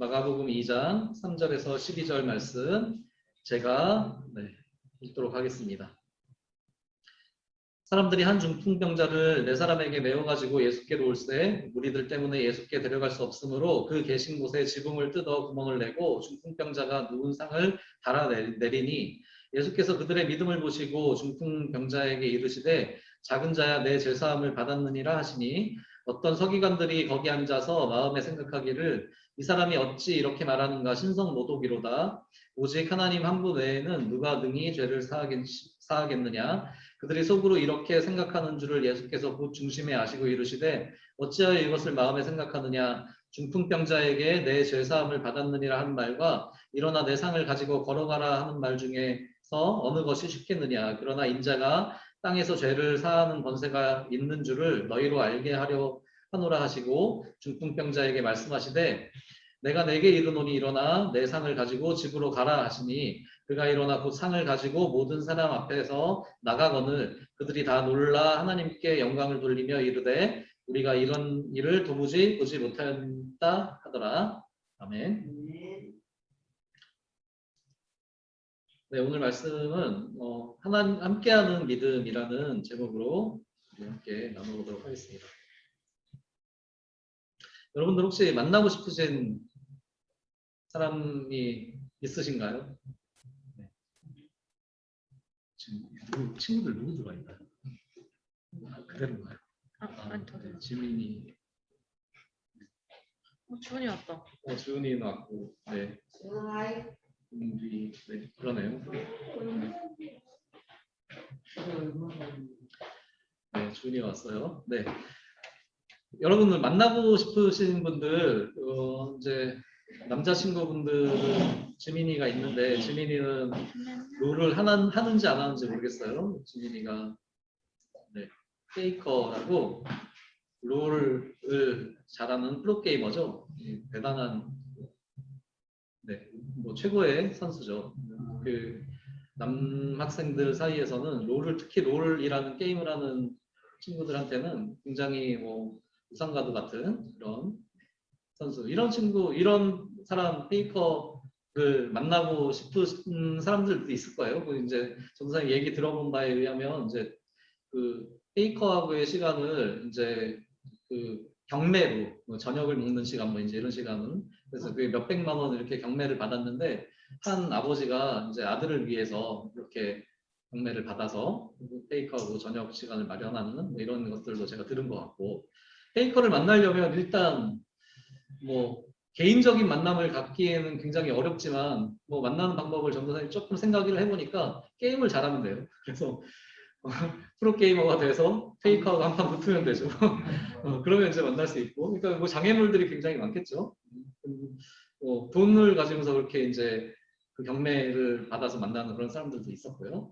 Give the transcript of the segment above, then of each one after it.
마가복음 2장 3절에서 12절 말씀 제가 읽도록 하겠습니다. 사람들이 한 중풍병자를 네 사람에게 메워가지고 예수께로 올세 무리들 때문에 예수께 데려갈 수 없으므로 그 계신 곳에 지붕을 뜯어 구멍을 내고 중풍병자가 누운 상을 달아 내리니 예수께서 그들의 믿음을 보시고 중풍병자에게 이르시되 작은 자야 내 죄사함을 받았느니라 하시니 어떤 서기관들이 거기 앉아서 마음에 생각하기를 이 사람이 어찌 이렇게 말하는가 신성모독이로다. 오직 하나님 한 분 외에는 누가 능히 죄를 사하겠느냐. 그들이 속으로 이렇게 생각하는 줄을 예수께서 곧 중심에 아시고 이르시되 어찌하여 이것을 마음에 생각하느냐. 중풍병자에게 내 죄사함을 받았느니라 하는 말과 일어나 내 상을 가지고 걸어가라 하는 말 중에서 어느 것이 쉽겠느냐. 그러나 인자가 땅에서 죄를 사하는 권세가 있는 줄을 너희로 알게 하려 하노라 하시고 중풍병자에게 말씀하시되 내가 내게 이르노니 일어나 내 상을 가지고 집으로 가라 하시니 그가 일어나 곧 상을 가지고 모든 사람 앞에서 나가거늘 그들이 다 놀라 하나님께 영광을 돌리며 이르되 우리가 이런 일을 도무지 보지 못한다 하더라. 아멘. 네, 오늘 말씀은 하나님 함께하는 믿음이라는 제목으로 함께 나눠보도록 하겠습니다. 여러분들 혹시 만나고 싶으신 사람이 있으신가요? 네. 지금 친구들 누구 들어와 있나요? 그대로인가요? 아니 네, 지민이. 주은이 왔다. 주은이는 왔고, 네. 네, 그러네요. 네, 주은이 왔어요. 네. 여러분들 만나고 싶으신 분들, 이제 남자친구분들은 지민이가 있는데, 지민이는 롤을 하는지 안 하는지 모르겠어요. 지민이가 페이커라고 롤을 잘하는 프로게이머죠. 대단한 뭐 최고의 선수죠. 그 남학생들 사이에서는 특히 롤이라는 게임을 하는 친구들한테는 굉장히 뭐 우상과도 같은 그런 선수. 이런 사람 페이커를 만나고 싶은 사람들도 있을 거예요. 이제 전사님 얘기 들어본 바에 의하면 이제 그 페이커하고의 시간을 이제 그 경매로 뭐 저녁을 먹는 시간 뭐 이제 이런 시간은 그래서 그 몇백만 원 이렇게 경매를 받았는데 한 아버지가 이제 아들을 위해서 이렇게 경매를 받아서 페이커하고 저녁 시간을 마련하는 뭐 이런 것들도 제가 들은 것 같고 페이커를 만나려면 일단 뭐 개인적인 만남을 갖기에는 굉장히 어렵지만 뭐 만나는 방법을 전도사님 조금 생각을 해보니까 게임을 잘하면 돼요. 그래서 프로게이머가 돼서 페이커하고 한판 붙으면 되죠. 그러면 이제 만날 수 있고, 그러니까 뭐 장애물들이 굉장히 많겠죠. 돈을 가지고서 그렇게 이제 그 경매를 받아서 만나는 그런 사람들도 있었고요.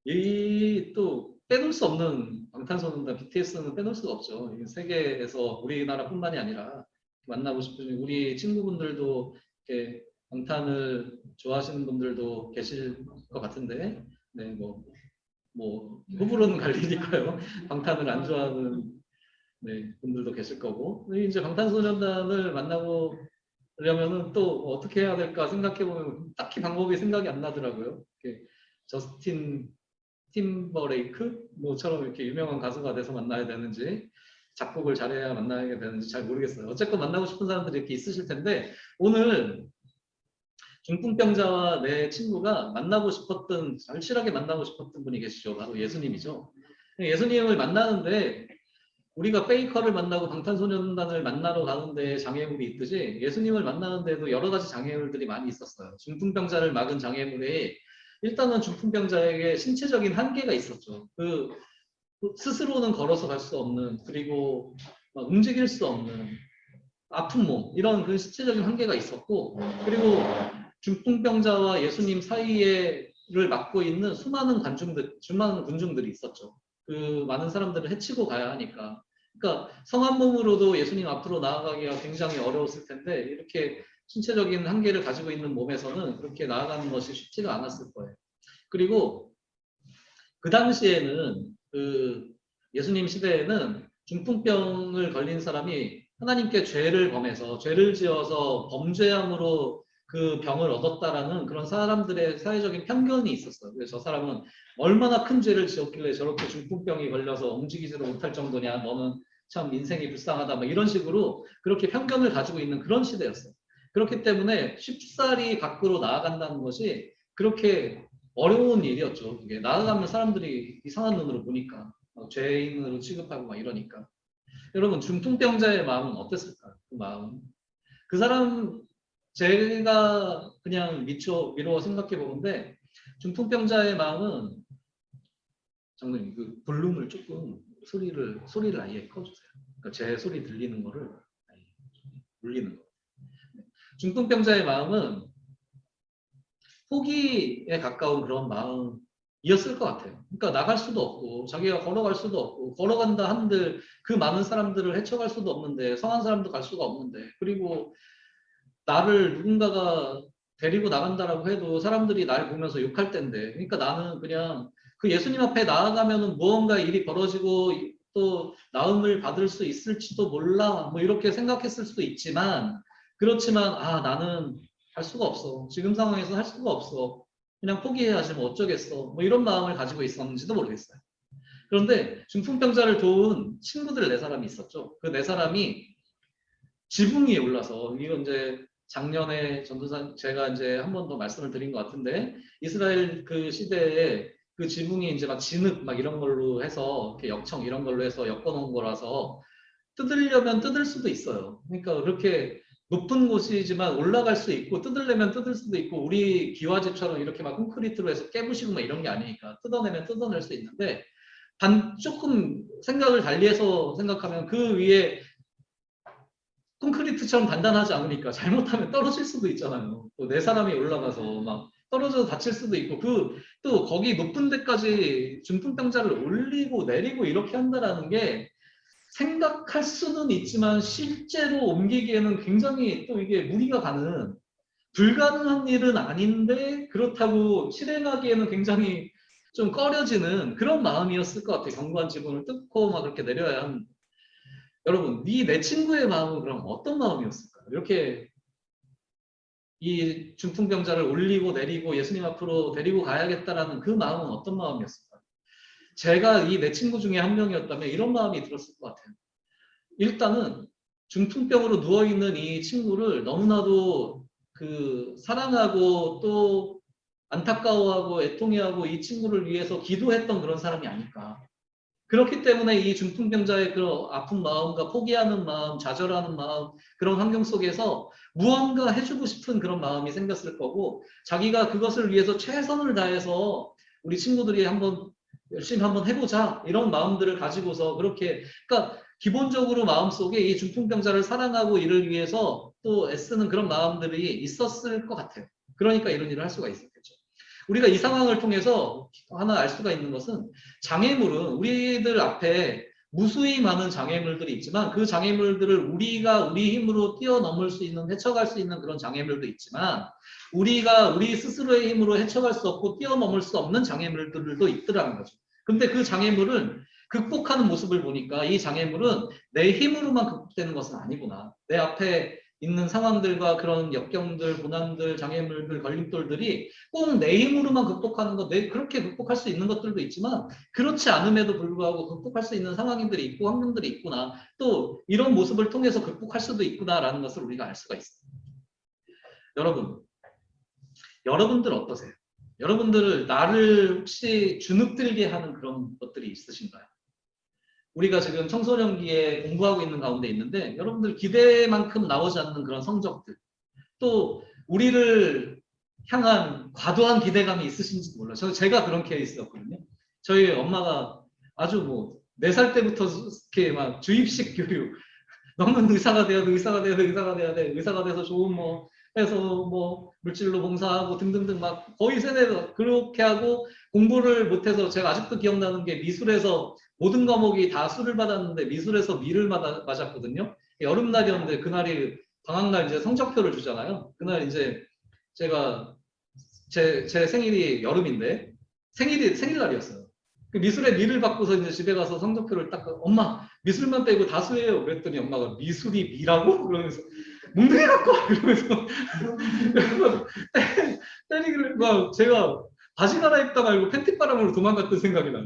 이 또 빼놓을 수 없는 방탄소년단 BTS는 빼놓을 수가 없죠. 세계에서 우리나라뿐만이 아니라 만나고 싶은 우리 친구분들도 이렇게 방탄을 좋아하시는 분들도 계실 것 같은데, 네, 뭐 호불호는 갈리니까요. 방탄을 안 좋아하는 분들도 계실 거고. 이제 방탄소년단을 만나보려면은 또 어떻게 해야 될까 생각해보면 딱히 방법이 생각이 안 나더라고요. 저스틴 팀버레이크 뭐처럼 이렇게 유명한 가수가 돼서 만나야 되는지 작곡을 잘해야 만나게 되는지 잘 모르겠어요. 어쨌건 만나고 싶은 사람들이 이렇게 있으실 텐데 오늘 중풍병자와 내 친구가 만나고 싶었던 절실하게 만나고 싶었던 분이 계시죠. 바로 예수님이죠. 예수님을 만나는데 우리가 페이커를 만나고 방탄소년단을 만나러 가는데 장애물이 있듯이 예수님을 만나는데도 여러 가지 장애물들이 많이 있었어요. 중풍병자를 막은 장애물이 일단은 중풍병자에게 신체적인 한계가 있었죠. 스스로는 걸어서 갈 수 없는 그리고 움직일 수 없는 아픈 몸 이런 그 신체적인 한계가 있었고 그리고 중풍병자와 예수님 사이를 막고 있는 수많은 군중들이 있었죠. 그 많은 사람들을 해치고 가야 하니까. 그러니까 성한 몸으로도 예수님 앞으로 나아가기가 굉장히 어려웠을 텐데 이렇게 신체적인 한계를 가지고 있는 몸에서는 그렇게 나아가는 것이 쉽지가 않았을 거예요. 그리고 그 당시에는 그 예수님 시대에는 중풍병을 걸린 사람이 하나님께 죄를 범해서 죄를 지어서 범죄함으로 그 병을 얻었다라는 그런 사람들의 사회적인 편견이 있었어요. 그래서 저 사람은 얼마나 큰 죄를 지었길래 저렇게 중풍병이 걸려서 움직이지도 못할 정도냐, 너는 참 인생이 불쌍하다, 뭐 이런 식으로 그렇게 편견을 가지고 있는 그런 시대였어요. 그렇기 때문에 쉽사리 밖으로 나아간다는 것이 그렇게 어려운 일이었죠. 그게 나아가면 사람들이 이상한 눈으로 보니까 죄인으로 취급하고 막 이러니까. 여러분 중풍병자의 마음은 어땠을까? 그 마음. 그 사람 제가 그냥 미루어 생각해 보는데 중풍병자의 마음은 장로님 그 볼륨을 조금 소리를 아예 꺼주세요. 그러니까 제 소리 들리는 거를 아예 울리는 거. 중풍병자의 마음은 포기에 가까운 그런 마음이었을 것 같아요. 그러니까 나갈 수도 없고 자기가 걸어갈 수도 없고 걸어간다 한들 그 많은 사람들을 헤쳐갈 수도 없는데 성한 사람도 갈 수가 없는데 그리고 나를 누군가가 데리고 나간다라고 해도 사람들이 날 보면서 욕할 텐데 그러니까 나는 그냥 그 예수님 앞에 나아가면은 무언가 일이 벌어지고 또 나음을 받을 수 있을지도 몰라 뭐 이렇게 생각했을 수도 있지만 그렇지만 아 나는 할 수가 없어 지금 상황에서 할 수가 없어 그냥 포기해야지 뭐 어쩌겠어 뭐 이런 마음을 가지고 있었는지도 모르겠어요. 그런데 중풍병자를 도운 친구들 네 사람이 있었죠. 그 네 사람이 지붕 위에 올라서 이건 이제 작년에 전도사 제가 이제 한 번 더 말씀을 드린 것 같은데 이스라엘 그 시대에 그 지붕이 이제 막 진흙 막 이런 걸로 해서 이렇게 역청 이런 걸로 해서 엮어놓은 거라서 뜯으려면 뜯을 수도 있어요. 그러니까 그렇게 높은 곳이지만 올라갈 수 있고 뜯으려면 뜯을 수도 있고 우리 기와집처럼 이렇게 막 콘크리트로 해서 깨부시고 막 이런 게 아니니까 뜯어내면 뜯어낼 수 있는데 조금 생각을 달리해서 생각하면 그 위에 콘크리트처럼 단단하지 않으니까 잘못하면 떨어질 수도 있잖아요. 또 네 사람이 올라가서 막 떨어져서 다칠 수도 있고 또 거기 높은 데까지 중풍병자를 올리고 내리고 이렇게 한다라는 게 생각할 수는 있지만 실제로 옮기기에는 굉장히 또 이게 무리가 가는 불가능한 일은 아닌데 그렇다고 실행하기에는 굉장히 좀 꺼려지는 그런 마음이었을 것 같아요. 견고한 지붕을 뜯고 막 그렇게 내려야 하는. 여러분, 내 친구의 마음은 그럼 어떤 마음이었을까요? 이렇게 이 중풍병자를 올리고 내리고 예수님 앞으로 데리고 가야겠다라는 그 마음은 어떤 마음이었을까요? 제가 이 내 친구 중에 한 명이었다면 이런 마음이 들었을 것 같아요. 일단은 중풍병으로 누워있는 이 친구를 너무나도 그 사랑하고 또 안타까워하고 애통해하고 이 친구를 위해서 기도했던 그런 사람이 아닐까. 그렇기 때문에 이 중풍병자의 그런 아픈 마음과 포기하는 마음, 좌절하는 마음, 그런 환경 속에서 무언가 해주고 싶은 그런 마음이 생겼을 거고, 자기가 그것을 위해서 최선을 다해서 우리 친구들이 한번 열심히 한번 해보자 이런 마음들을 가지고서 그렇게, 그러니까 기본적으로 마음속에 이 중풍병자를 사랑하고 이를 위해서 또 애쓰는 그런 마음들이 있었을 것 같아요. 그러니까 이런 일을 할 수가 있었겠죠. 우리가 이 상황을 통해서 하나 알 수가 있는 것은 장애물은 우리들 앞에 무수히 많은 장애물들이 있지만 그 장애물들을 우리가 우리 힘으로 뛰어넘을 수 있는 헤쳐갈 수 있는 그런 장애물도 있지만 우리가 우리 스스로의 힘으로 헤쳐갈 수 없고 뛰어넘을 수 없는 장애물들도 있더라는 거죠. 근데 그 장애물은 극복하는 모습을 보니까 이 장애물은 내 힘으로만 극복되는 것은 아니구나. 내 앞에 있는 상황들과 그런 역경들, 고난들, 장애물들, 걸림돌들이 꼭 내 힘으로만 극복하는 것, 그렇게 극복할 수 있는 것들도 있지만 그렇지 않음에도 불구하고 극복할 수 있는 상황들이 있고 환경들이 있구나. 또 이런 모습을 통해서 극복할 수도 있구나라는 것을 우리가 알 수가 있습니다. 여러분들 어떠세요? 여러분들을 나를 혹시 주눅들게 하는 그런 것들이 있으신가요? 우리가 지금 청소년기에 공부하고 있는 가운데 있는데 여러분들 기대만큼 나오지 않는 그런 성적들 또 우리를 향한 과도한 기대감이 있으신지도 몰라요. 제가 그런 케이스였거든요. 저희 엄마가 아주 뭐 4살 때부터 이렇게 막 주입식 교육 너는 의사가 돼야 돼, 의사가 돼야 돼, 의사가 돼야 돼, 의사가 돼서 좋은 뭐 해서 뭐 물질로 봉사하고 등등등 막 거의 세대가 그렇게 하고 공부를 못해서 제가 아직도 기억나는 게 미술에서 모든 과목이 다 수를 받았는데 미술에서 미를 맞았거든요. 여름날이었는데 그날이 방학날 이제 성적표를 주잖아요. 그날 이제 제가 제 생일이 여름인데 생일날이었어요. 그 미술에 미를 받고서 이제 집에 가서 성적표를 딱 엄마 미술만 빼고 다수예요. 그랬더니 엄마가 미술이 미라고? 그러면서 몽둥이 갖고 와! 이러면서 때리길래 막 제가 바지 갈아입다 말고 팬티바람으로 도망갔던 생각이 나요.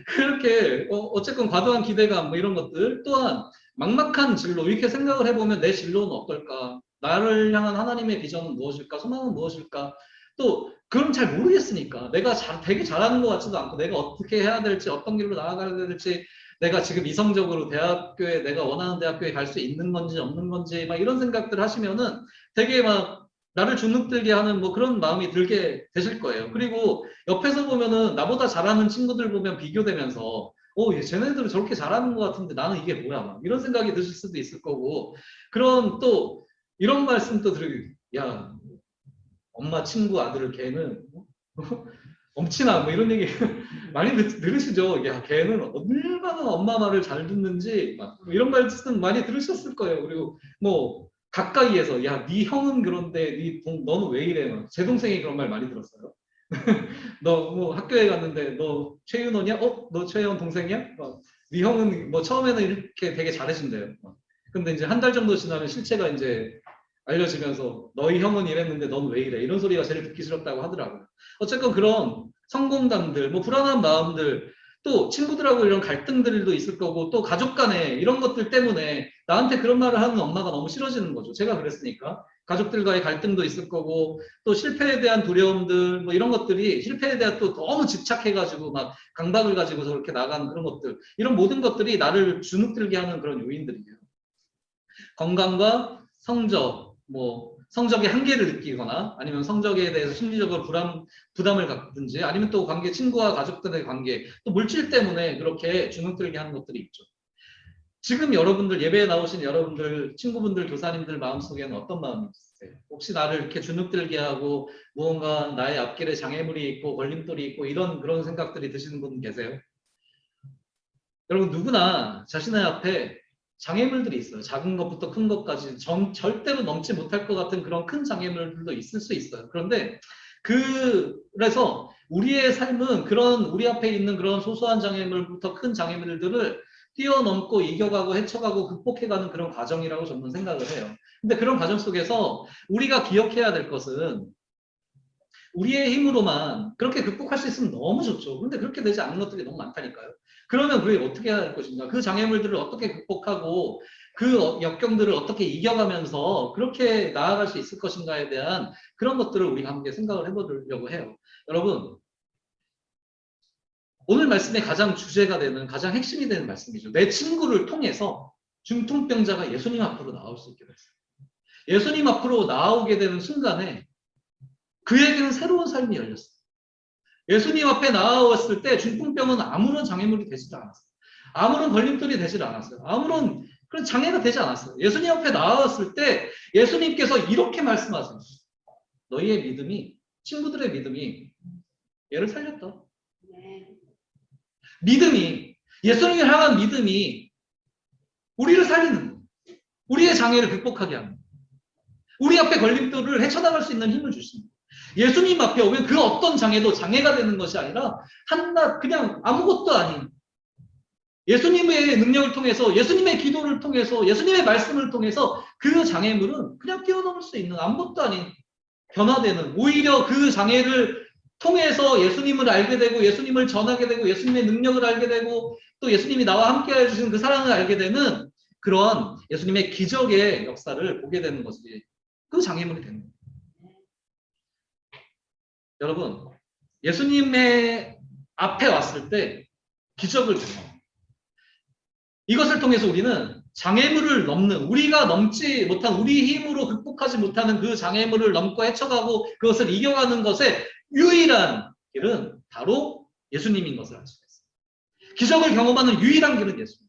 그렇게 어쨌건 과도한 기대감 뭐 이런 것들 또한 막막한 진로 이렇게 생각을 해보면 내 진로는 어떨까? 나를 향한 하나님의 비전은 무엇일까? 소망은 무엇일까? 또 그럼 잘 모르겠으니까 내가 되게 잘하는 것 같지도 않고 내가 어떻게 해야 될지 어떤 길로 나아가야 될지 내가 지금 이성적으로 대학교에 내가 원하는 대학교에 갈 수 있는 건지 없는 건지 막 이런 생각들 하시면은 되게 막 나를 주눅들게 하는 뭐 그런 마음이 들게 되실 거예요. 그리고 옆에서 보면은 나보다 잘하는 친구들 보면 비교되면서 쟤네들은 저렇게 잘하는 것 같은데 나는 이게 뭐야 막 이런 생각이 드실 수도 있을 거고 그런 또 이런 말씀도 들으기 야 엄마 친구 아들을 걔는 엄친아 뭐 이런 얘기 많이 들으시죠? 야 걔는 얼마나 엄마 말을 잘 듣는지 막 이런 말씀 많이 들으셨을 거예요. 그리고 뭐 가까이에서 야 네 형은 그런데 너는 왜 이래? 막. 제 동생이 그런 말 많이 들었어요. 너 뭐 학교에 갔는데 너 최윤원이야? 너 최윤원 동생이야? 네 형은 뭐 처음에는 이렇게 되게 잘해준대요. 근데 이제 한 달 정도 지나면 실체가 이제 알려지면서 너희 형은 이랬는데 넌 왜 이래? 이런 소리가 제일 듣기 싫었다고 하더라고요. 어쨌건 그런 성공담들, 뭐 불안한 마음들, 또 친구들하고 이런 갈등들도 있을 거고 또 가족 간에 이런 것들 때문에 나한테 그런 말을 하는 엄마가 너무 싫어지는 거죠. 제가 그랬으니까. 가족들과의 갈등도 있을 거고 또 실패에 대한 두려움들 뭐 이런 것들이 실패에 대한 또 너무 집착해가지고 막 강박을 가지고 저렇게 나가는 그런 것들 이런 모든 것들이 나를 주눅들게 하는 그런 요인들이에요. 건강과 성적 뭐 성적의 한계를 느끼거나 아니면 성적에 대해서 심리적으로 부담을 갖든지 아니면 또 관계 친구와 가족들의 관계 또 물질 때문에 그렇게 주눅들게 하는 것들이 있죠. 지금 여러분들 예배에 나오신 여러분들 친구분들 교사님들 마음속에는 어떤 마음이 있으세요? 혹시 나를 이렇게 주눅들게 하고 무언가 나의 앞길에 장애물이 있고 걸림돌이 있고 이런 그런 생각들이 드시는 분 계세요? 여러분 누구나 자신의 앞에 장애물들이 있어요. 작은 것부터 큰 것까지 절대로 넘지 못할 것 같은 그런 큰 장애물들도 있을 수 있어요. 그런데 그래서 우리의 삶은 그런 우리 앞에 있는 그런 소소한 장애물부터 큰 장애물들을 뛰어넘고 이겨가고 헤쳐가고 극복해가는 그런 과정이라고 저는 생각을 해요. 근데 그런 과정 속에서 우리가 기억해야 될 것은 우리의 힘으로만 그렇게 극복할 수 있으면 너무 좋죠. 근데 그렇게 되지 않는 것들이 너무 많다니까요. 그러면 그게 어떻게 해야 할 것인가? 그 장애물들을 어떻게 극복하고 그 역경들을 어떻게 이겨가면서 그렇게 나아갈 수 있을 것인가에 대한 그런 것들을 우리가 함께 생각을 해보려고 해요. 여러분, 오늘 말씀의 가장 주제가 되는 가장 핵심이 되는 말씀이죠. 내 친구를 통해서 중풍병자가 예수님 앞으로 나올 수 있게 됐어요. 예수님 앞으로 나오게 되는 순간에 그에게는 새로운 삶이 열렸어요. 예수님 앞에 나왔을 때 중풍병은 아무런 장애물이 되지도 않았어요. 아무런 걸림돌이 되지도 않았어요. 아무런 그런 장애가 되지 않았어요. 예수님 앞에 나왔을 때 예수님께서 이렇게 말씀하세요. 너희의 믿음이 친구들의 믿음이 얘를 살렸다. 믿음이 예수님을 향한 믿음이 우리를 살리는 우리의 장애를 극복하게 합니다. 우리 앞에 걸림돌을 헤쳐나갈 수 있는 힘을 주십니다. 예수님 앞에 오면 그 어떤 장애도 장애가 되는 것이 아니라 한낱 그냥 아무것도 아닌 예수님의 능력을 통해서 예수님의 기도를 통해서 예수님의 말씀을 통해서 그 장애물은 그냥 뛰어넘을 수 있는 아무것도 아닌 변화되는 오히려 그 장애를 통해서 예수님을 알게 되고 예수님을 전하게 되고 예수님의 능력을 알게 되고 또 예수님이 나와 함께 해주신 그 사랑을 알게 되는 그런 예수님의 기적의 역사를 보게 되는 것이 그 장애물이 되는 거예요. 여러분 예수님의 앞에 왔을 때 기적을 경험합니다. 이것을 통해서 우리는 장애물을 넘는 우리가 넘지 못한 우리 힘으로 극복하지 못하는 그 장애물을 넘고 헤쳐가고 그것을 이겨가는 것의 유일한 길은 바로 예수님인 것을 알 수가 있습니다. 기적을 경험하는 유일한 길은 예수님.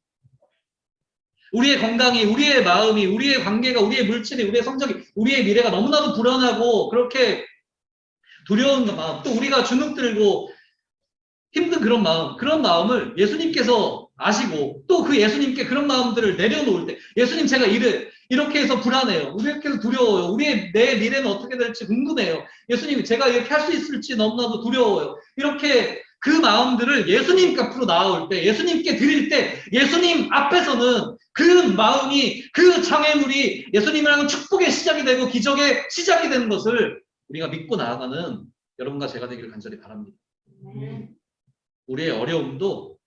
우리의 건강이, 우리의 마음이, 우리의 관계가, 우리의 물질이, 우리의 성적이, 우리의 미래가 너무나도 불안하고 그렇게 두려운 마음, 또 우리가 주눅들고 힘든 그런 마음을 예수님께서 아시고 또 그 예수님께 그런 마음들을 내려놓을 때 예수님 제가 이렇게 해서 불안해요. 이렇게 해서 두려워요. 내 미래는 어떻게 될지 궁금해요. 예수님 제가 이렇게 할 수 있을지 너무나도 두려워요. 이렇게 그 마음들을 예수님 앞으로 나아올 때, 예수님께 드릴 때, 예수님 앞에서는 그 마음이, 그 장애물이 예수님이랑은 축복의 시작이 되고 기적의 시작이 되는 것을 우리가 믿고 나아가는 여러분과 제가 되기를 간절히 바랍니다. 우리의 어려움도,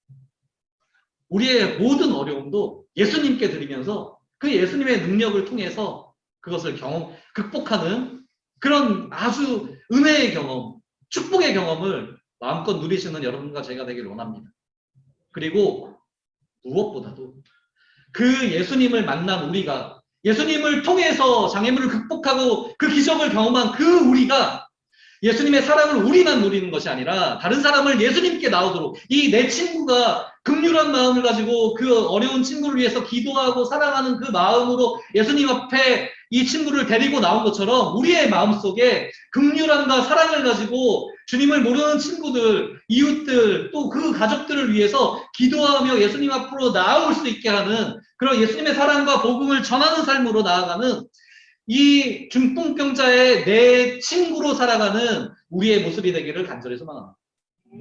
우리의 모든 어려움도 예수님께 드리면서 그 예수님의 능력을 통해서 그것을 극복하는 그런 아주 은혜의 경험, 축복의 경험을 마음껏 누리시는 여러분과 제가 되기를 원합니다. 그리고 무엇보다도 그 예수님을 만난 우리가, 예수님을 통해서 장애물을 극복하고 그 기적을 경험한 그 우리가 예수님의 사랑을 우리만 누리는 것이 아니라 다른 사람을 예수님께 나오도록, 이 내 친구가 긍휼한 마음을 가지고 그 어려운 친구를 위해서 기도하고 사랑하는 그 마음으로 예수님 앞에 이 친구를 데리고 나온 것처럼 우리의 마음속에 긍휼함과 사랑을 가지고 주님을 모르는 친구들, 이웃들, 또 그 가족들을 위해서 기도하며 예수님 앞으로 나아올 수 있게 하는 그런 예수님의 사랑과 복음을 전하는 삶으로 나아가는 이 중풍병자의 내 친구로 살아가는 우리의 모습이 되기를 간절히 소망합니다.